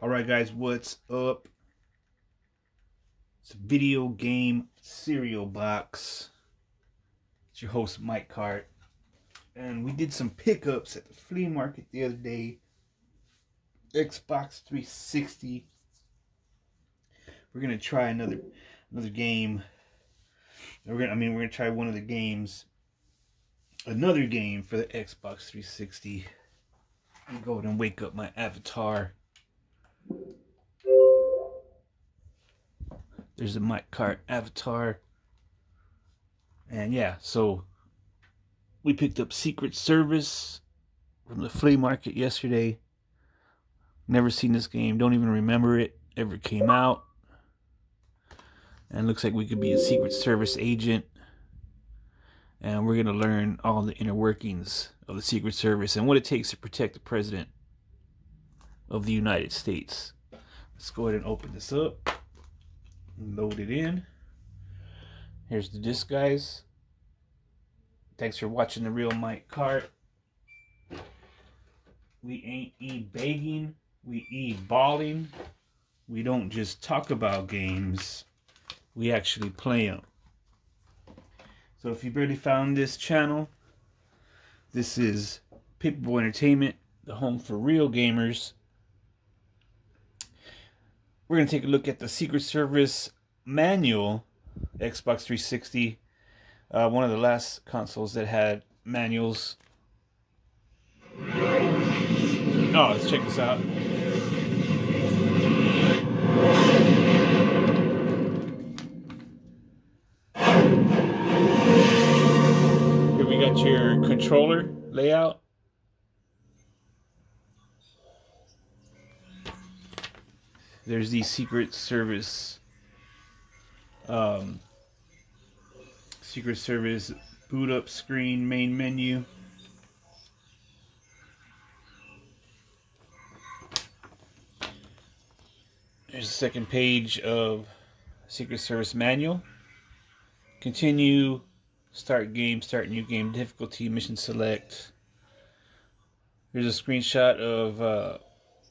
Alright guys, what's up? It's a video game cereal box. It's your host Mike Cart. And we did some pickups at the flea market the other day. Xbox 360. We're gonna try another game. We're gonna try one of the games. Another game for the Xbox 360. Let me go ahead and wake up my avatar. There's the Mike Cart avatar. And yeah, so we picked up Secret Service from the flea market yesterday. Never seen this game, don't even remember it ever came out. And looks like we could be a Secret Service agent. And we're gonna learn all the inner workings of the Secret Service and what it takes to protect the President of the United States. Let's go ahead and open this up. Load it in. Here's the disc, guys. Thanks for watching The Real Mike Cart. We ain't e-begging, we e-balling. We don't just talk about games, we actually play them. So if you barely found this channel, this is Paperboy Entertainment, the home for real gamers. We're going to take a look at the Secret Service manual, Xbox 360. One of the last consoles that had manuals. Oh, let's check this out. Here we got your controller layout. There's the Secret Service boot up screen, main menu. There's the second page of Secret Service manual. Continue, start game, start new game, difficulty, mission select. Here's a screenshot of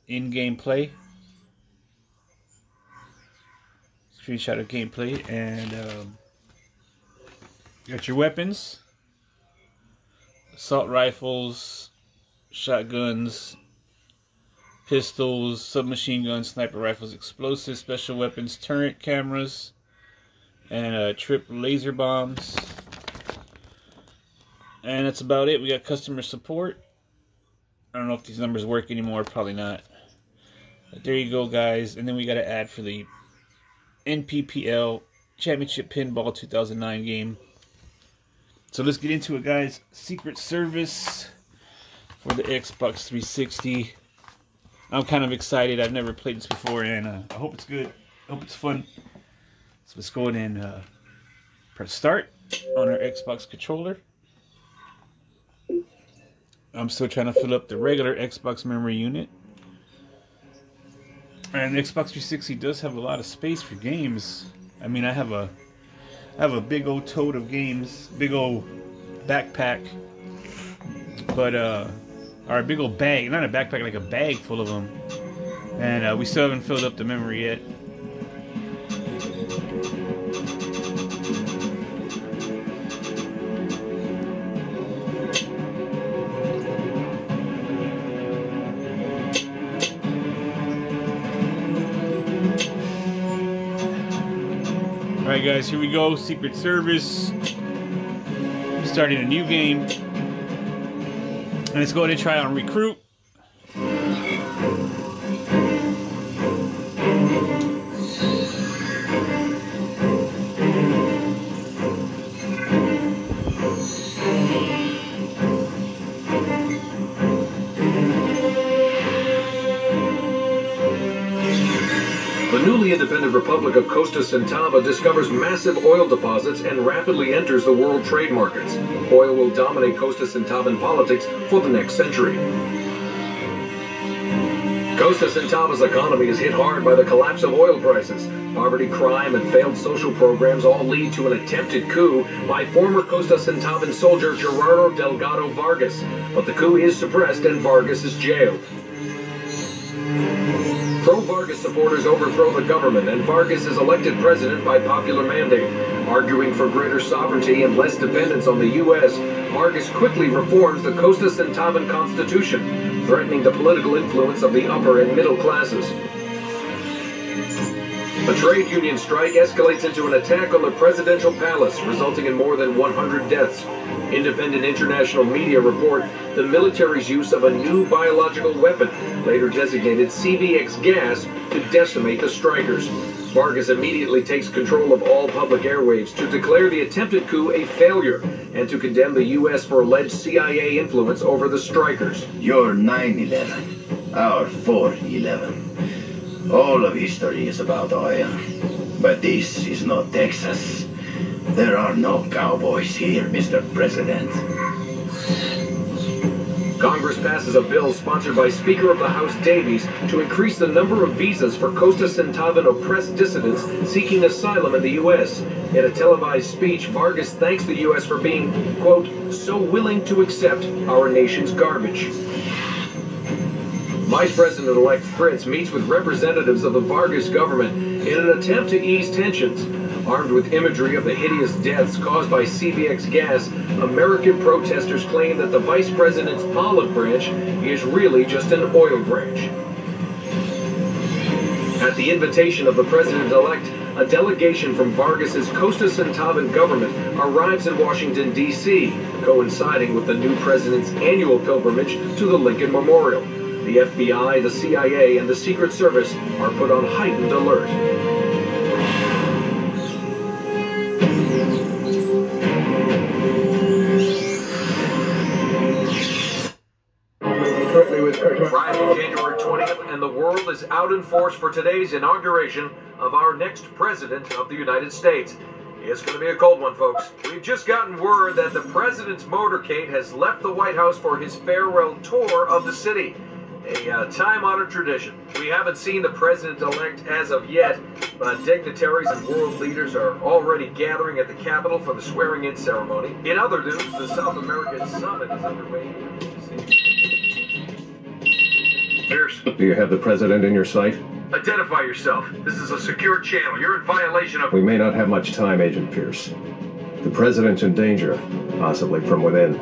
in-game play. Screenshot of gameplay, and you got your weapons: assault rifles, shotguns, pistols, submachine guns, sniper rifles, explosives, special weapons, turret cameras, and trip laser bombs. And that's about it. We got customer support. I don't know if these numbers work anymore, probably not. But there you go, guys. And then we got an ad for the NPPL Championship Pinball 2009 game. So let's get into it, guys. Secret Service for the Xbox 360. I'm kind of excited. I've never played this before, and I hope it's good. I hope it's fun. So let's go ahead and press start on our Xbox controller. I'm still trying to fill up the regular Xbox memory unit. And the Xbox 360 does have a lot of space for games. I mean, I have a big old tote of games, big old backpack, but or a big old bag, not a backpack, like a bag full of them. And we still haven't filled up the memory yet. Alright guys, here we go. Secret Service. Starting a new game. And let's go ahead and try on Recruit. The newly independent Republic of Costa Centava discovers massive oil deposits and rapidly enters the world trade markets. Oil will dominate Costa Centavan politics for the next century. Costa Centava's economy is hit hard by the collapse of oil prices. Poverty, crime, and failed social programs all lead to an attempted coup by former Costa Centavan soldier Gerardo Delgado Vargas. But the coup is suppressed and Vargas is jailed. Pro-Vargas supporters overthrow the government, and Vargas is elected president by popular mandate. Arguing for greater sovereignty and less dependence on the U.S., Vargas quickly reforms the Costa Centauvan Constitution, threatening the political influence of the upper and middle classes. A trade union strike escalates into an attack on the presidential palace, resulting in more than 100 deaths. Independent international media report the military's use of a new biological weapon, later designated CVX gas, to decimate the strikers. Vargas immediately takes control of all public airwaves to declare the attempted coup a failure and to condemn the U.S. for alleged CIA influence over the strikers. You're 9/11, our 4/11. All of history is about oil, but this is not Texas. There are no cowboys here, Mr. President. Congress passes a bill sponsored by Speaker of the House Davies to increase the number of visas for Costa Centauvan oppressed dissidents seeking asylum in the U.S. In a televised speech, Vargas thanks the U.S. for being, quote, so willing to accept our nation's garbage. Vice President-elect Prez meets with representatives of the Vargas government in an attempt to ease tensions. Armed with imagery of the hideous deaths caused by CVX gas, American protesters claim that the vice president's olive branch is really just an oil branch. At the invitation of the president-elect, a delegation from Vargas's Costa Centauvan government arrives in Washington, D.C., coinciding with the new president's annual pilgrimage to the Lincoln Memorial. The FBI, the CIA, and the Secret Service are put on heightened alert. Friday, January 20th, and the world is out in force for today's inauguration of our next president of the United States. It's going to be a cold one, folks. We've just gotten word that the president's motorcade has left the White House for his farewell tour of the city. A time-honored tradition. We haven't seen the president-elect as of yet, but dignitaries and world leaders are already gathering at the Capitol for the swearing-in ceremony. In other news, the South American summit is underway. Pierce. Do you have the president in your sight? Identify yourself. This is a secure channel. You're in violation of... We may not have much time, Agent Pierce. The president's in danger, possibly from within.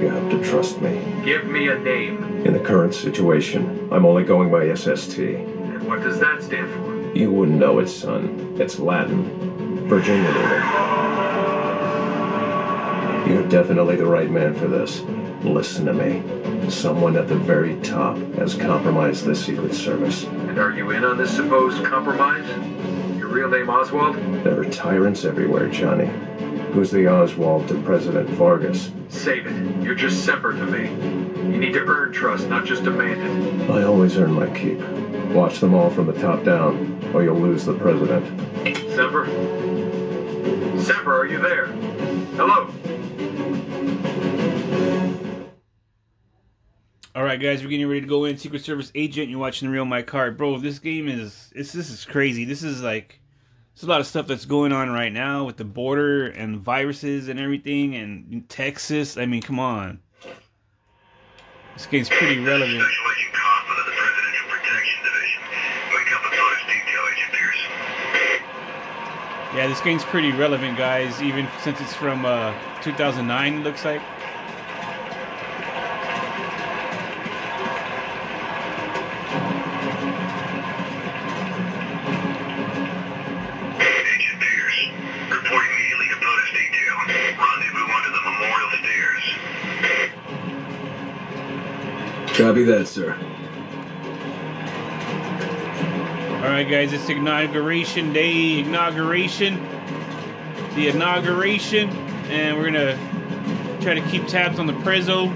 You have to trust me. Give me a name. In the current situation, I'm only going by SST. And what does that stand for? You wouldn't know it, son. It's Latin. Virginia leader. You're definitely the right man for this. Listen to me. Someone at the very top has compromised the Secret Service. And are you in on this supposed compromise? Your real name Oswald? There are tyrants everywhere, Johnny. Who's the Oswald to President Vargas? Save it. You're just Semper to me. You need to earn trust, not just demand it. I always earn my keep. Watch them all from the top down, or you'll lose the president. Semper? Semper, are you there? Hello? Alright guys, we're getting ready to go in. Secret Service agent, you're watching The Real Mike Hart. Bro, this game is, this is crazy. This is like, there's a lot of stuff that's going on right now with the border and viruses and everything, and in Texas. I mean, come on. This game's pretty relevant. Special Agent Kaufman of the Presidential Protection Division. Wake up the post detail, Agent Pierce. Yeah, this game's pretty relevant, guys, even since it's from 2009, it looks like. Agent Pierce, report immediately to POTUS detail. Rendezvous under the memorial stairs. Copy that, sir. Alright guys, it's inauguration day, the inauguration, and we're gonna try to keep tabs on the Prezzo.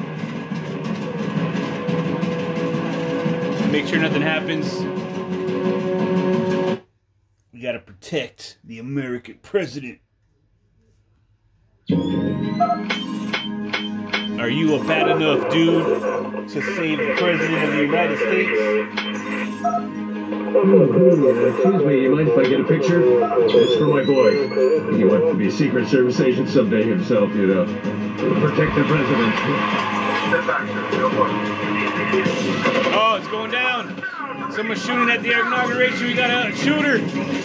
Make sure nothing happens. We gotta protect the American president. Are you a bad enough dude to save the president of the United States? Excuse me, you mind if I get a picture? It's for my boy. He wants to be a Secret Service agent someday himself, you know. Protect the president. Step back, sir. No problem. Oh, it's going down. Someone's shooting at the inauguration. We got a shooter.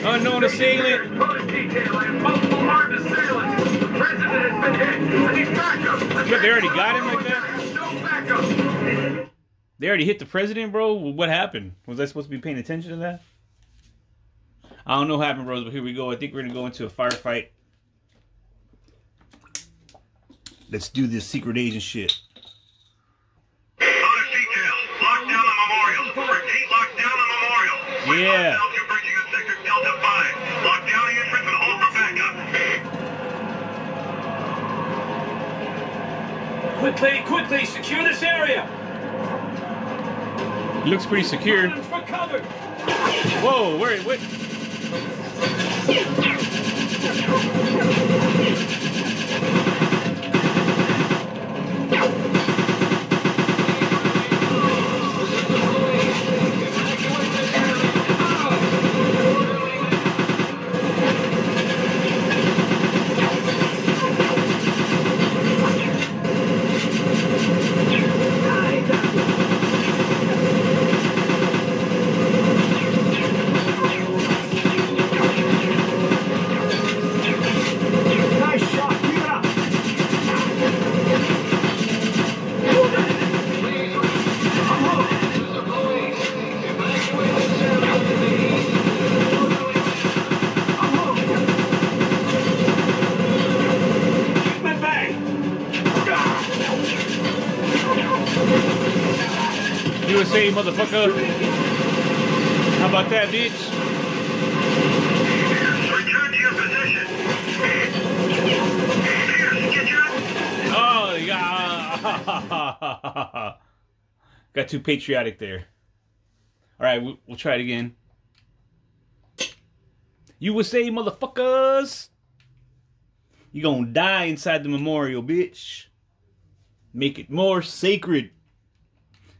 Unknown assailant. Lotus detail, I have multiple armed assailants. The president has been hit. I need backup. But they already got him like that? No backup. They already hit the president, bro? What happened? Was I supposed to be paying attention to that? I don't know what happened, bros, but here we go. I think we're going to go into a firefight. Let's do this secret agent shit. Lotus detail, lock down the memorial. Repeat, lock down the memorial. Yeah. Altitude bridging in sector Delta 5. Lock down the entrance and hold for backup. Quickly, secure this area. It looks pretty secure. For cover. Whoa, wait. USA, motherfucker. How about that, bitch? Return to your position. Pierce, get your... Oh, yeah. Got too patriotic there. All right, we'll try it again. USA, motherfuckers. You gonna die inside the memorial, bitch. Make it more sacred.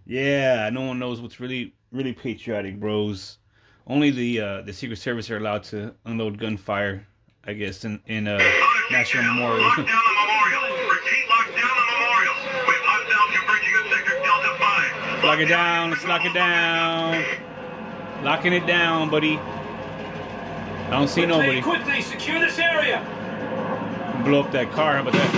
Yeah, no one knows what's really patriotic, bros. Only the Secret Service are allowed to unload gunfire, I guess, in National Memorial. Lock down the memorial. Repeat, lock down the memorial. We have hostile bridging in sector Delta 5. Lock it down. Let's lock it down. Locking it down, buddy. I don't see nobody. Quickly, secure this area. Blow up that car. How about that?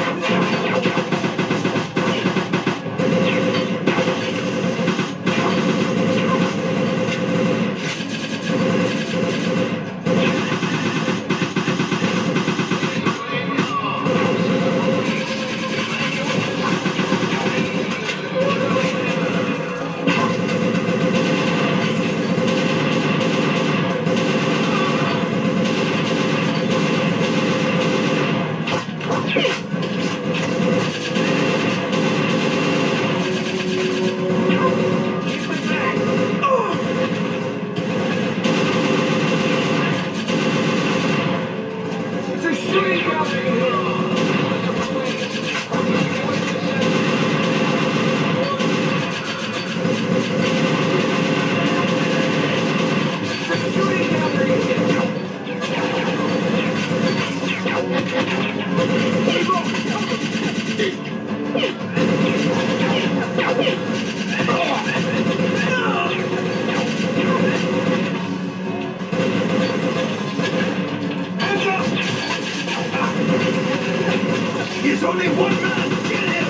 There's only one man! Get him!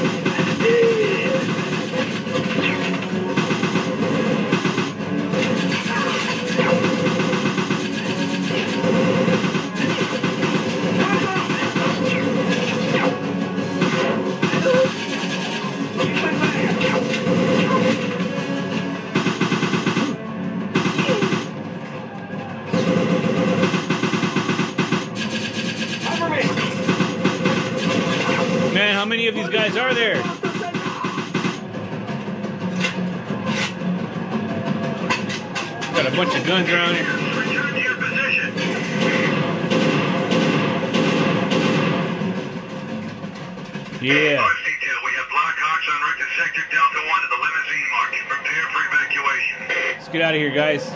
Man, how many of these guys are there? Got a bunch of guns around here. Return to your position. Yeah. Lotus detail, we have Blackhawks en route to sector Delta 1 to the limousine market. Prepare for evacuation. Let's get out of here, guys.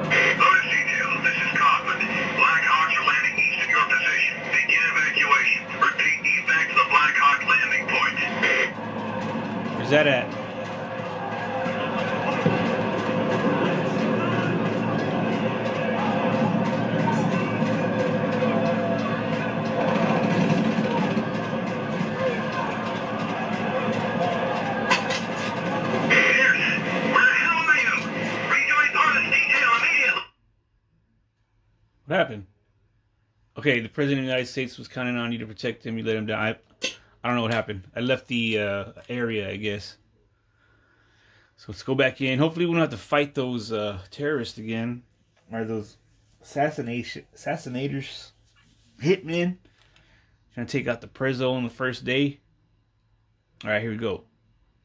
Lotus detail, this is Kaufman. Blackhawks are landing east of your position. Begin evacuation. Repeat, evac to the Blackhawk landing point. Where's that at? Okay, the President of the United States was counting on you to protect him. You let him die. I don't know what happened. I left the area, I guess. So let's go back in. Hopefully we don't have to fight those terrorists again. Or those assassinators. Hitmen. Trying to take out the Prezzo on the first day. Alright, here we go.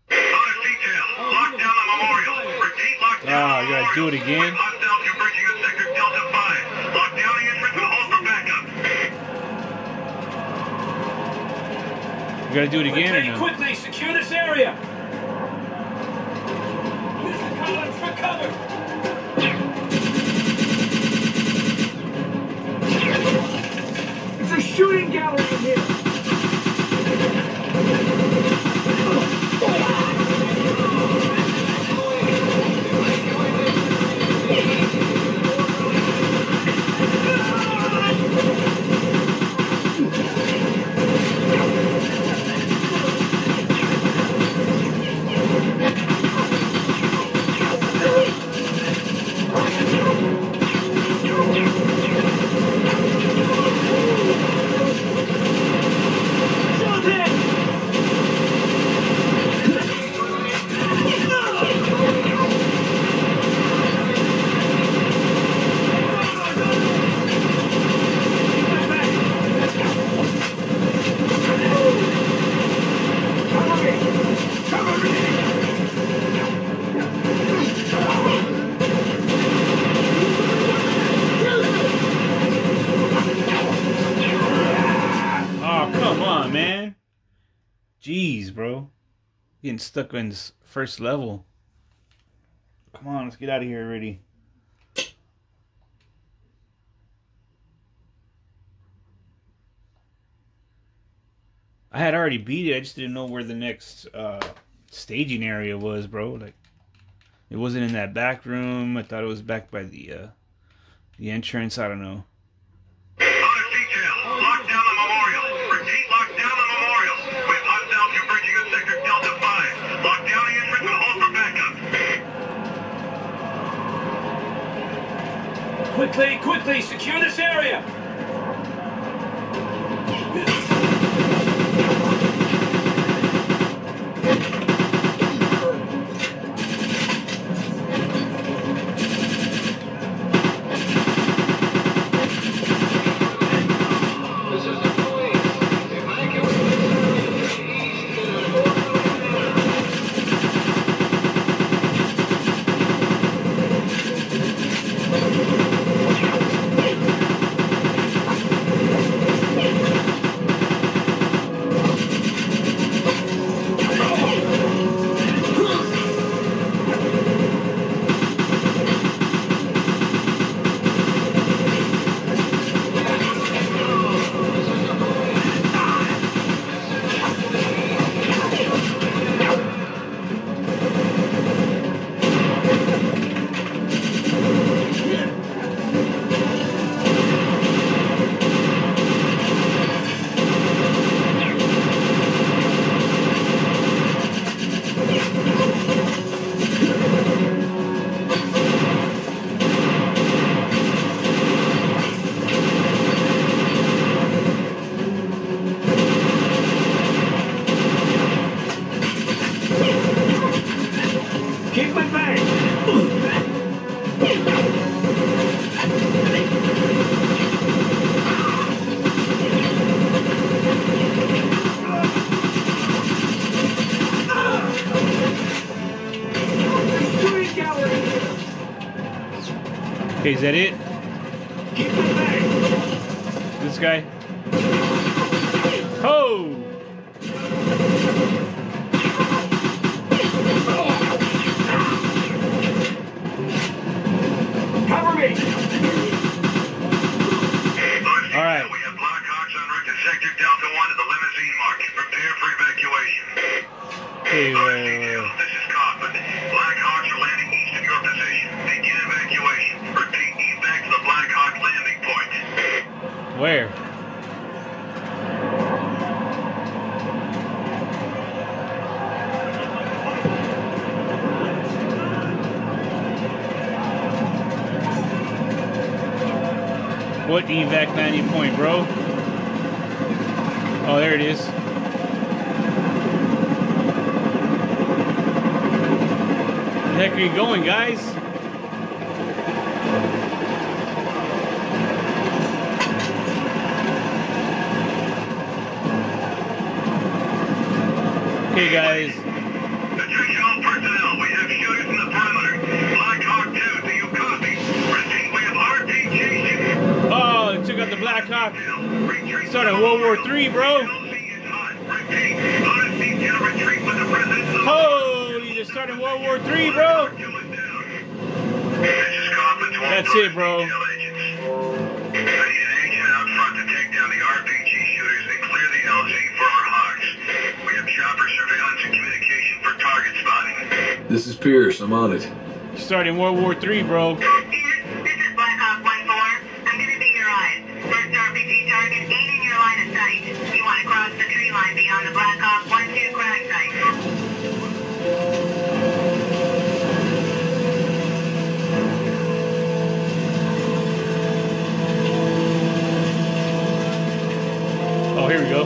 Bonus detail. Lock down the memorial. Repeat, lock down the Ah, you gotta do it memorial. again. With hostiles converging on sector Delta 5. Lock down the entrance and hold for backup. You gotta do it again or Quickly, no? quickly, secure this area. Use the columns for cover. It's a shooting gallery in here. Oh, come on, man. Jeez, bro. Getting stuck on this first level. Come on, let's get out of here already. I had already beat it. I just didn't know where the next staging area was, bro. Like, it wasn't in that back room. I thought it was back by the entrance. I don't know. Bonus detail. Lock down the memorial. Repeat, lock down the memorial. With hostiles converging on sector Delta 5. Lock down the entrance and hold for backup. Quickly, quickly, secure this area. Okay, is that it? This guy? Oh! Cover me! All right. We have Blackhawks en route to sector Delta 1 to the limousine market. Prepare for evacuation. Hey, This is Kaufman. Blackhawks are landing east of your position. Begin evacuation. Repeat, evac to the Blackhawk landing point. where? What evac landing point, bro? Oh, there it is. Where the heck are you going, guys? Okay, guys. Attention all personnel, we have shooters in the perimeter. Black Hawk 2, do you copy? Repeat, we have RPG shooters. Oh, they took out the Black Hawk. Retreat. Started World War III, bro. LZ is hot. Repeat, honest detail retreat with the president's Holy, they're starting World War III, bro. This is Coffin 12. That's it, bro. I need an agent out front to take down the RPG shooters and clear the LZ for our Hawks. We have chopper surveillance and communication for target spotting. This is Pierce. I'm on it. Starting World War III, bro. Pierce, this is Black Hawk 1-4. I'm gonna be your eyes. First RPG target ain't in your line of sight. You want to cross the tree line beyond the Black Hawk 1-2 crack site. Oh, here we go.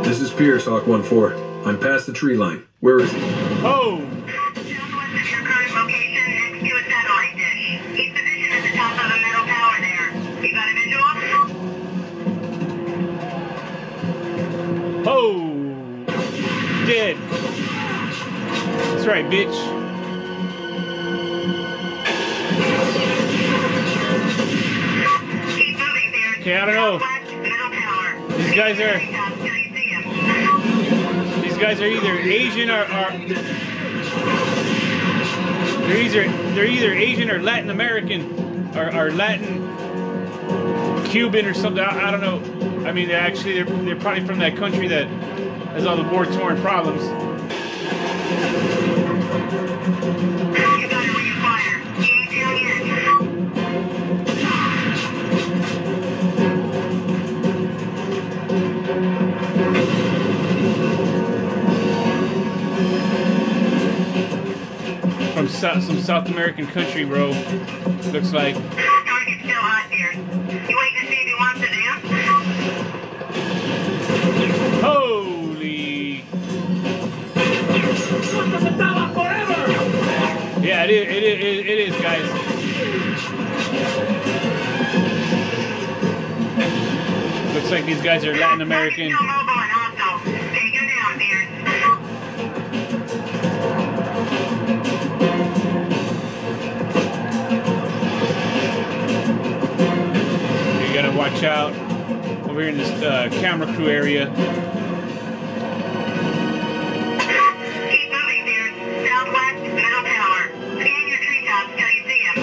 This is Pierce, Hawk 1-4. I'm past the tree line. Where is he? Oh, Southwest of your current location next to a satellite dish. He's positioned at the top of a metal tower there. You got a visual? oh, dead. That's right, bitch. Keep moving there. Okay, I don't know. Southwest, middle tower. These guys are- Treetops till you see him. These guys are either Asian or they're either Asian or Latin American or Latin Cuban or something. I don't know. I mean, they're probably from that country that has all the war-torn problems. You got it when you fire. He ain't down yet. From some South American country, bro. Looks like. Target's still hot here. You wait to see if he wants to dance? Holy. Forever! Yeah, it is, guys. Looks like these guys are Latin American. Target's still mobile and hostile. Take him down, Pierce. You gotta watch out over here in this camera crew area. Keep moving, Pierce. Southwest, middle tower. Scan your treetops till you see him.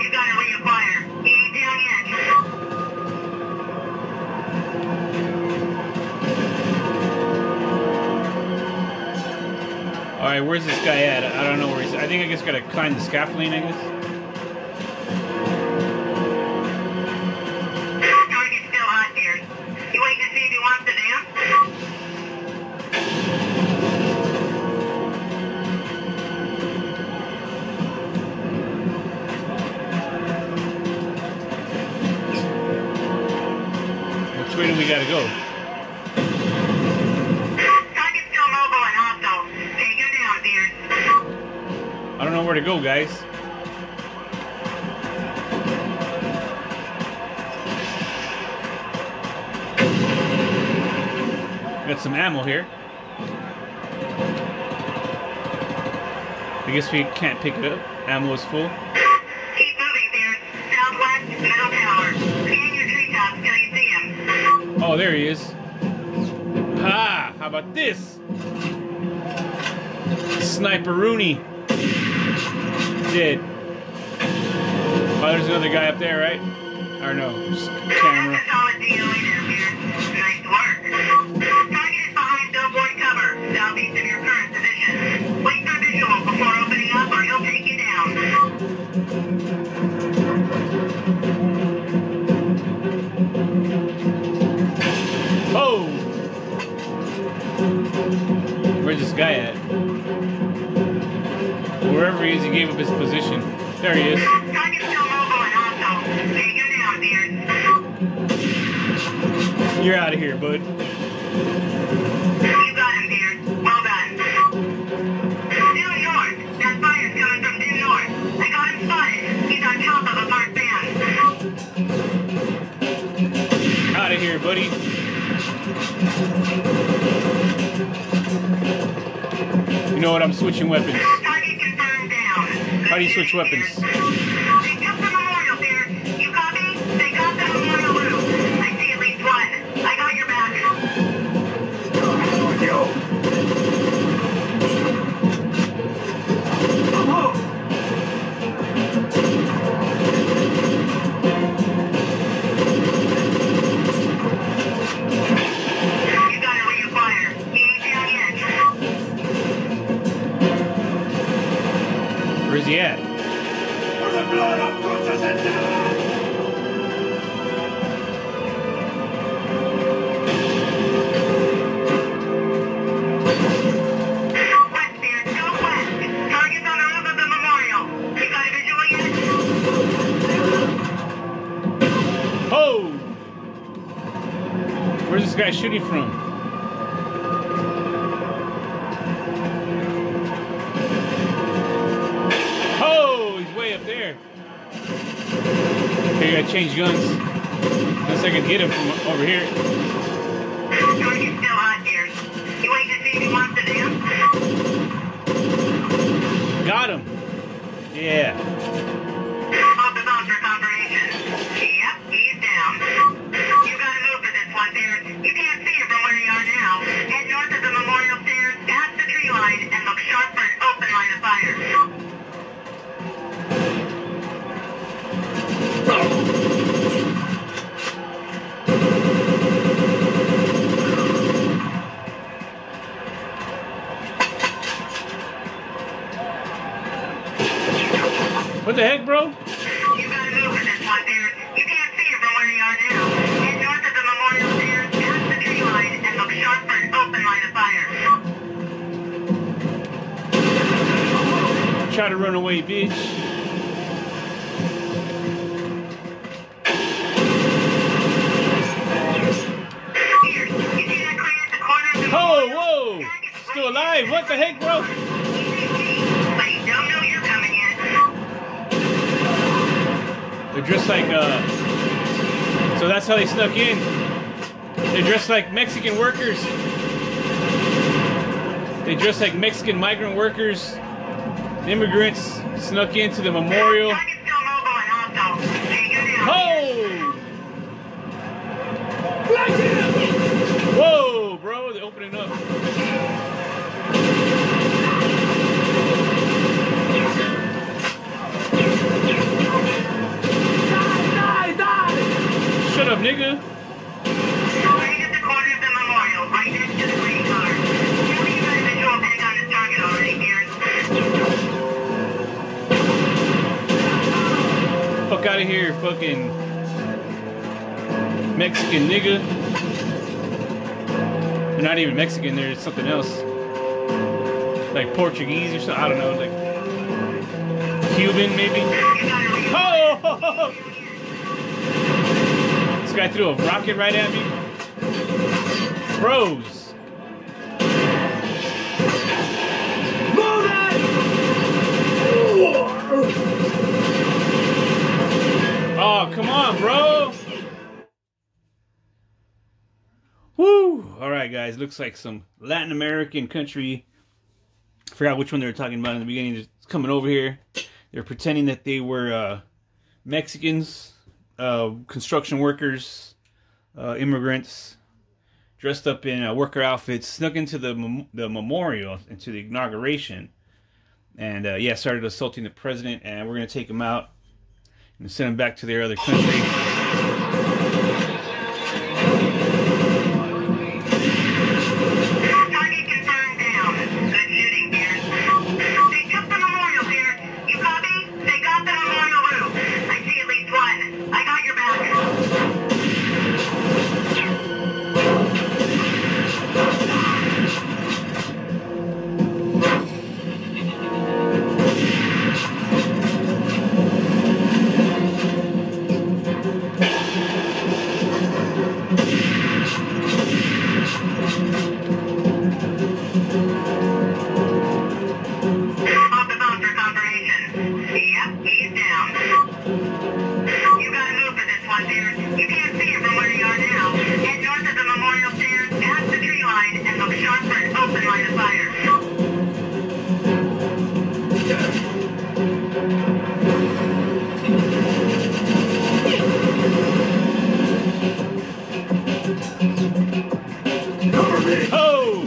You got it when you fire. He ain't down yet. All right, where's this guy at? I don't know where he's. I think I just gotta climb the scaffolding, I guess. Target's still hot, Pierce. You wait to see if he wants to dance? Which way do we gotta go? Target's still mobile and hostile. Take him down, Pierce. I don't know where to go, guys. Got some ammo here. I guess we can't pick it up. Ammo is full. Keep moving, Pierce. Southwest, middle tower. Scan your treetops till you see him. Oh, there he is. Ha! How about this? Sniper Rooney. Dead. Oh, there's another guy up there, right? Or no, just camera. That's a solid DOA there, Pierce. Nice work. Target is behind billboard cover, southeast of your current position. Wait for visual before opening up or he'll take you down. Where's this guy at? Wherever he is, he gave up his position. There he is. Target's still mobile and hostile. Take him down, Beard. You're out of here, bud. You got him, Beard. Well done. Due north. That fire's coming from due north. I got him spotted. He's on top of a parked van. Out of here, buddy. You know what? I'm switching weapons. Target confirmed down. How do you switch weapons? They took the memorial, Beard. You copy? They got the memorial room. I see at least one. I got your back. You gotta where you fire. He ain't down yet. Where's he at? For the blood of Costas and Tava! West, Beard. Go west. Target's on the roof of the memorial. You got a visual yet? Oh! Where's this guy shooting from? Oh! He's way up there. Okay, I gotta change guns. Unless I can get him from over here. Target's still hot, Beard. You wait to see if he wants to dance? Got him! Yeah. Off the phone for confirmation. Yep, he's down. You gotta move for this one, Beard. You can't see it from where you are now. Head north of the memorial stairs, past the tree line, and look sharp for an open line of fire. What the heck, bro? You gotta move for this one, Beard. You can't see it from where you are now. Head north of the memorial stairs, past the tree line, and look sharp for an open line of fire. Try to run away, bitch. Beard, you see that crane at the corner of the Oh, memorial? whoa! Still alive? What the heck, bro? But he don't know you're coming yet. They're dressed like, so that's how they snuck in. They're dressed like Mexican workers. They dress like Mexican migrant workers. Immigrants snuck into the memorial. Target's still mobile and hostile. Take him down. Oh! Whoa, bro, they're opening up. Shut up, nigga. Right at the corner of the memorial, right next to the green car. You leave an individual peg on this target already, Beard. Fuck out of here, fucking Mexican nigga. They're not even Mexican, they're something else. Like Portuguese or something, I don't know, like Cuban maybe. Oh! This guy threw a rocket right at me. Bros. Oh, come on, bro. Woo! Alright, guys. Looks like some Latin American country. I forgot which one they were talking about in the beginning. It's coming over here. They're pretending that they were Mexicans, construction workers, immigrants, dressed up in worker outfits, snuck into the memorial, into the inauguration. And, yeah, started assaulting the president. And we're going to take them out and send them back to their other country. Target confirmed down. Good shooting, Beard. They took the memorial, Beard. You copy? They got the memorial room. I see at least one. I got your back. Oh!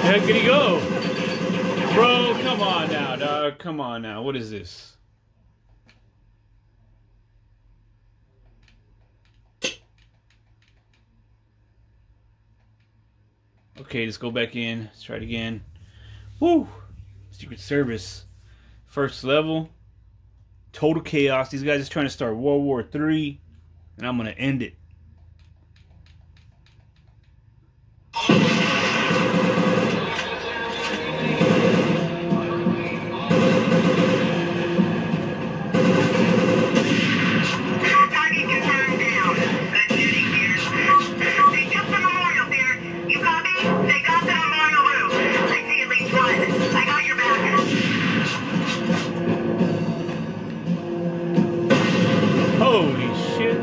How could he go? Bro, come on now, dog. Come on now. What is this? Okay, let's go back in. Let's try it again. Woo! Secret Service. First level. Total chaos. These guys are trying to start World War III. And I'm going to end it. Holy shit.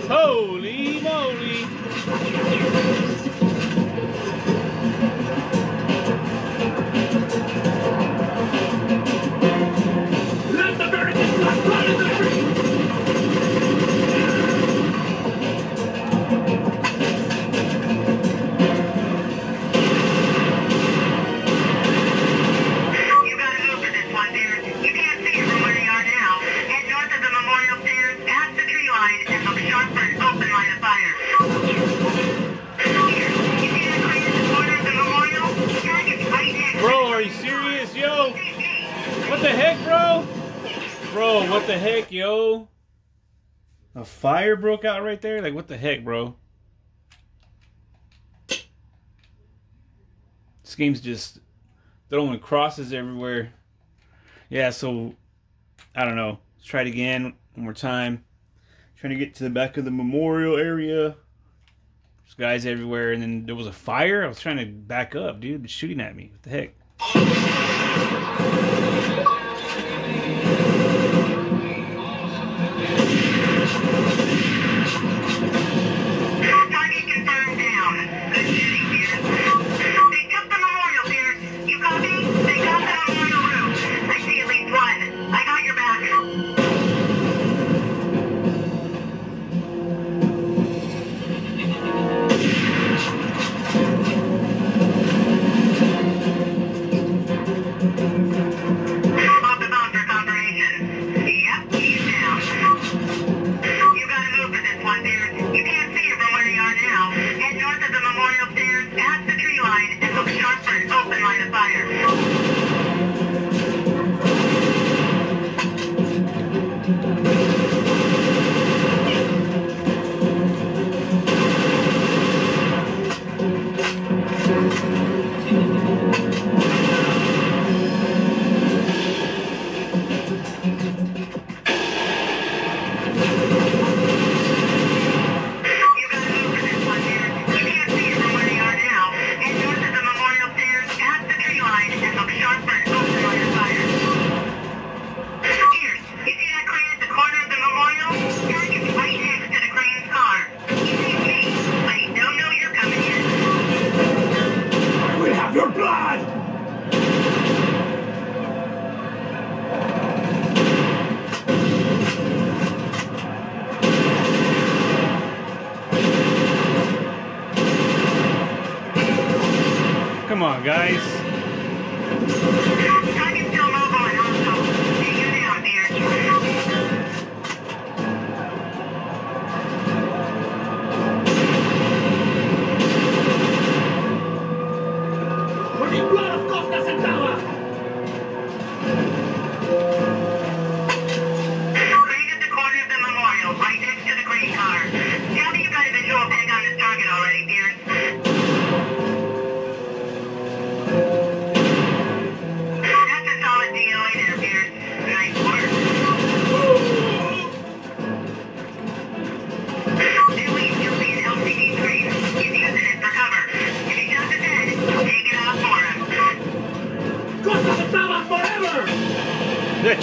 Holy moly! Let the Americans not run in the street! You gotta move for this one, dear. You can't see it from where you are now. Head north of the memorial stairs, past the tree line, and look sharp for an open line of fire. Here, you see that crane in the corner of the memorial? Target's right next. Bro, are you serious, yo? What the heck, bro? Bro, what the heck, yo? A fire broke out right there? Like, what the heck, bro? This game's just throwing crosses everywhere. Yeah, so, I don't know. Let's try it again one more time. Trying to get to the back of the memorial area. There's guys everywhere, and then there was a fire. I was trying to back up, dude. It's shooting at me. What the heck? Target confirmed down. Good shooting, dear. They took the memorial, dear. You copy? They got the memorial room. I see at least one. I got your back. Off the bound for confirmation. Yep, he's down. You gotta move for this one, dear. You can't see it from where you are now. Head north of the memorial stairs, past the tree line, and look sharp for an open line of fire. You gotta move for this one, dear. You can't see it from where you are now. Head north of the memorial stairs, past the tree line, and look sharp for an open line of fire. Dear, you see that crane at the corner of the memorial? Target's right next to the crane's car. He sees me, but he don't know you're coming in. We have your blood! Come on, guys. Target's still mobile and hostile. Take him down, dear.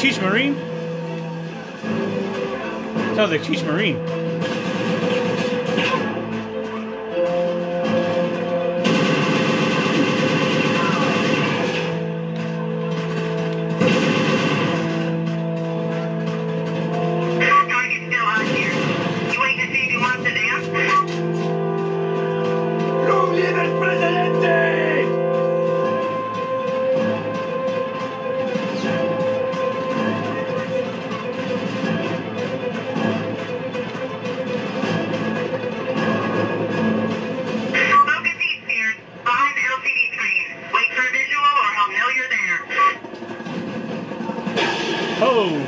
Cheech Marine? Sounds like Cheech Marine. Target's still out here. You wait to see if he wants to dance? ¡Long live el presidente! Book a seat, Spears. Behind the LCD screen. Wait for a visual or he'll know you're there. Oh!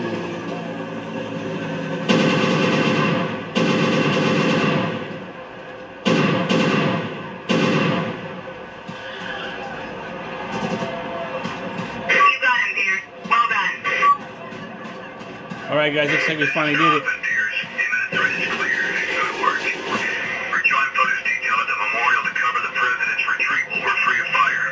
You got him, Spears. Well done. Alright guys, looks like we finally did it. Rejoin photos detail at the memorial to cover the president's retreat while we're free of fire.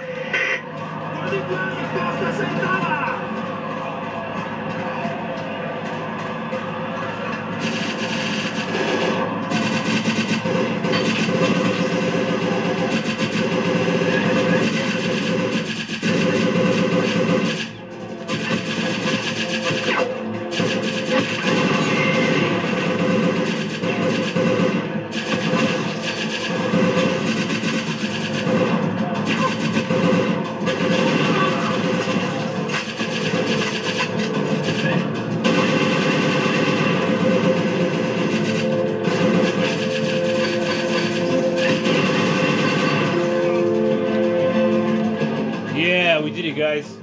Yeah, we did it, guys.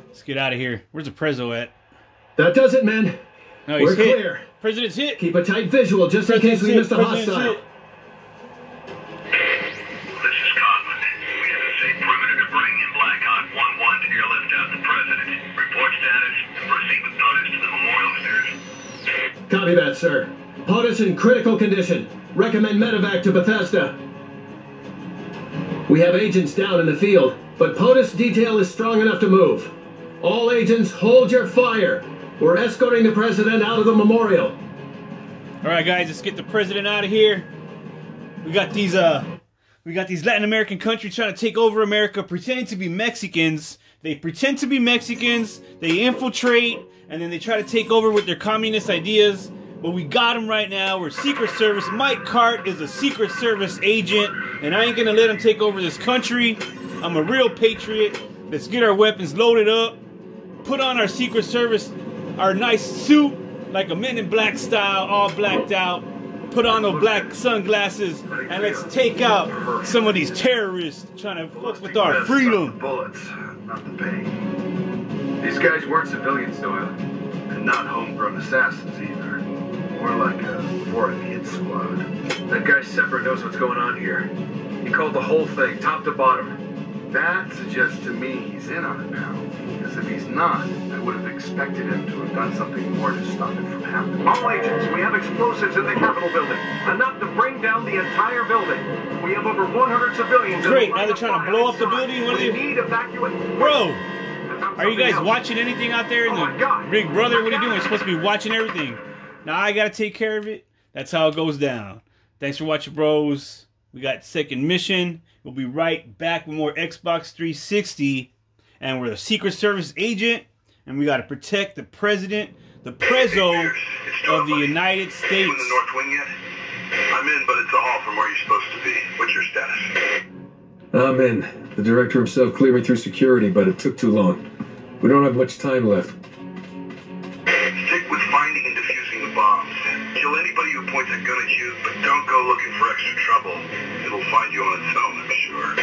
Let's get out of here. Where's the Prezzo at? That does it, men. No, he's We're hit. clear. President's hit. Keep a tight visual just in case we missed a President's hostile. hit. This is Scotland. We have a safe perimeter to bring in Blackhawk 1-1 to airlift out the president. Report status and proceed with POTUS to the memorial stairs. Copy that, sir. POTUS in critical condition. Recommend medevac to Bethesda. We have agents down in the field, but POTUS detail is strong enough to move. All agents, hold your fire. We're escorting the president out of the memorial. Alright guys, let's get the president out of here. We got these Latin American countries trying to take over America, pretending to be Mexicans. They pretend to be Mexicans, they infiltrate, and then they try to take over with their communist ideas. But we got them right now. We're Secret Service. Mike Cart is a Secret Service agent, and I ain't gonna let him take over this country. I'm a real patriot. Let's get our weapons loaded up, put on our Secret Service, our nice suit, like a Men in Black style, all blacked out. Put on those black sunglasses, and let's take out some of these terrorists trying to fuck with our freedom. Bullets, not the pain. These guys weren't civilians, Doyle, and not homegrown assassins either. More like a foreign hit squad. That guy Sepper knows what's going on here. He called the whole thing, top to bottom. That suggests to me he's in on it now. Because if he's not, I would have expected him to have done something more to stop it from happening. All agents, we have explosives in the Capitol building. Enough to bring down the entire building. We have over 100 civilians. Great, now they're trying to blow up the building? What are they... need evacuate. Bro, are you guys watching anything out there in the Big Brother? What are you doing? You're supposed to be watching everything. Now I gotta take care of it. That's how it goes down. Thanks for watching, bros. We got second mission. We'll be right back with more Xbox 360. And we're a Secret Service agent. And we gotta protect the president, the Prezzo of the United States. You in the North Wing yet? I'm in, but it's a haul from where you're supposed to be. What's your status? I'm in. The director himself cleared me through security, but it took too long. We don't have much time left. Stick with finding and defusing the bombs. Kill anybody who points a gun at you, but don't go looking for extra trouble. It'll find you on its own, I'm sure.